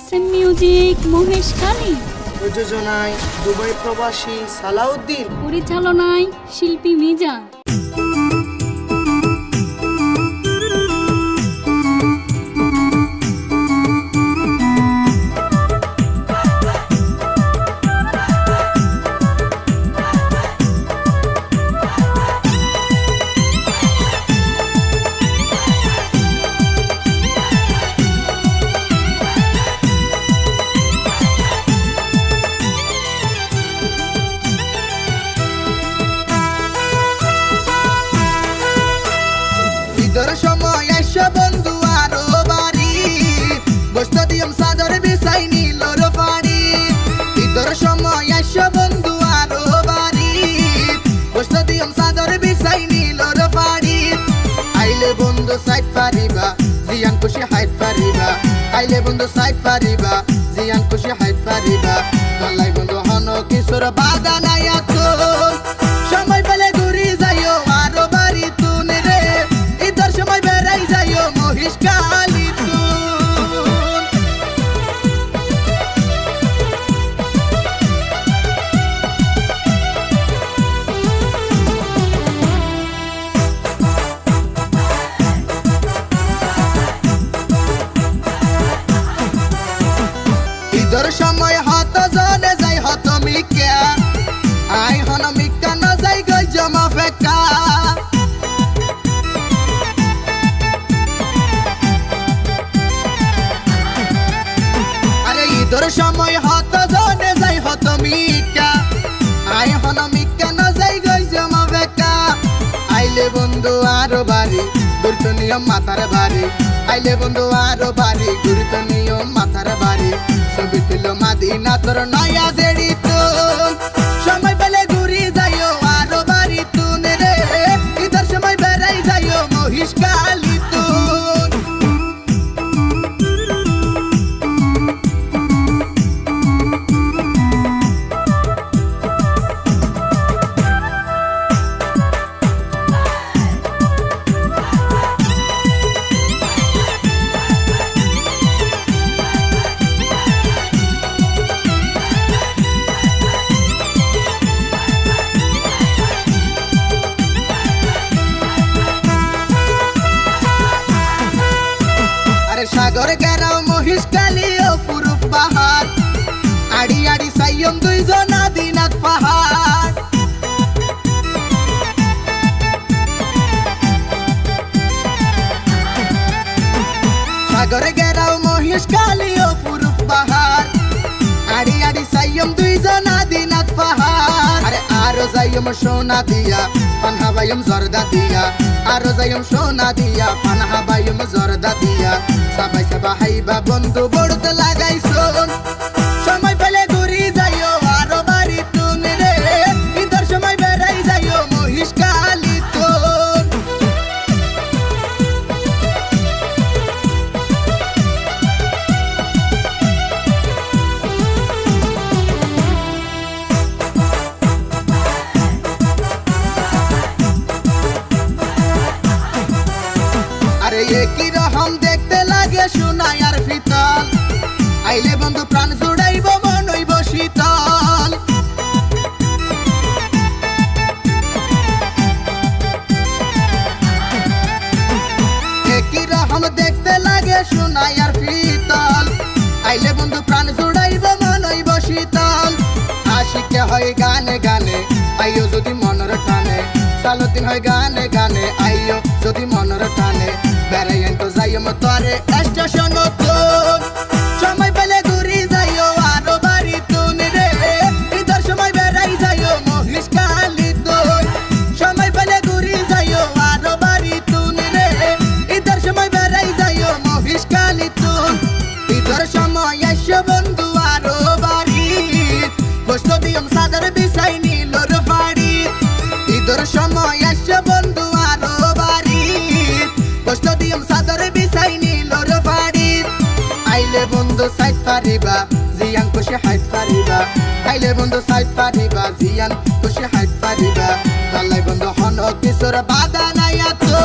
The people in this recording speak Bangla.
SM music Maheshkhali. প্রযোজনায় দুবাই প্রবাসী সালাউদ্দিন। পরিচালনায় শিল্পী মিজান। ঈদের সময় এসে বন্ধু আরো বাড়ি বসতে দিয়ম সাদর বিছাই নীলর পাড়ি। ঈদের সময় এসে বন্ধু আরো বাড়ি বসতে দিয়ম সাদর বিছাই নীলর পাড়ি। আইলে বন্ধু সাইড পারিবা জিয়ান খুশি হাইট পারিবা। আইলে বন্ধু সাইড পারিবা জিয়ান খুশি হাইট পারিবা। গলাই বন্ধু হন কিশোর বাধা নাই আছো সময় পেলে ঘুরি যাইও আরো বাড়ি তুন রে। ঈদের সময় বেড়াই যাইও মহেশখালী তুন। ঈদের সময় হত জনে যাই হত মিকা আই হন মিকা না যাই গই জমা ফেকা। আরে ঈদের সময় হত জনে যাই হত মিকা আই হন মিকা না যাই গই জমা ফেকা। আইলে বন্ধু আরো বাড়ি গুরুত্ব নিয়ম মাথার বাড়ি। আইলে বন্ধু আরো বাড়ি গুরুত্ব নিয়ম মাথার বাড়ি। ছবি তুল মাদিনা তোর নয়া জেড়ি তুন সময় পেলে ঘুরি যাইও আরো বাড়ি তুন রে। ঈদের সময় বেড়াই যাইও মহেশখালী তুন। সাগর গেরাও মহেশখালী অপরূপ পাহাড় আড়ি আড়ি সাইয়ম দুইজন আদিনাথ পাহাড়। সাগর গেরাও মহেশখালী অপরূপ পাহাড় আড়ি আড়ি সাইয়ম দুইজন আদিনাথ পাহাড়। আরে আরো যাইয়ম সোনা দিয়া পানহা বাইয়ম জর্দা দিয়া। আরো যাইয়ম সোনা দিয়া পানহা বাইয়ম জর্দা দিয়া। সবাই সবা হাইবা বন্ধু বড়তে লাগাইছন সময় পেলে ঘুরি যাইও আরো বাড়ি তুন রে। ঈদের সময় বেড়াই যাইও মহেশখালী তুন। আরে একই রকম দেখতে লাগে সোনাই আর ফিতল। আইলে বন্ধু প্রাণ জুড়াইব মন হইব শীতল। একই রকম দেখতে লাগে সোনাই আর ফিতল। আইলে বন্ধু প্রাণ জুড়াইব মন হইব শীতল। আশিকে হয় গানে গানে আইও যদি মনের টানে। সালতিন হয় গানে গানে আইও যদি মনের টানে। বেড়াই তো যাইও তোরে স্টেশন তুন সময় পেলে ঘুরি যাইও আরো বাড়ি তুন রে। ঈদের সময় বেড়াই যাইও মহেশখালী তুন সময় পেলে ঘুরি যাইও আরো বাড়ি তুন রে। ঈদের সময় বেড়াই যাইও মহেশখালী তুন। ঈদের সময় এসে বন্ধু আরো বাড়ি বসতে দিয়ম সাদর বিছাই নীলর পাড়ি। ঈদের সময় এসে বন্ধু আরো বাড়ি বসতে দিয়ম সাদর বিছাই নীলর পাড়ি। আইলে বন্ধু সাইড পারিবা জিয়ান খুশি হাইট পারিবা। আইলে বন্ধু সাইড পারিবা জিয়ান খুশি হাইট পারিবা। গলাই বন্ধু হন কিশোর বাধা নাই আছো।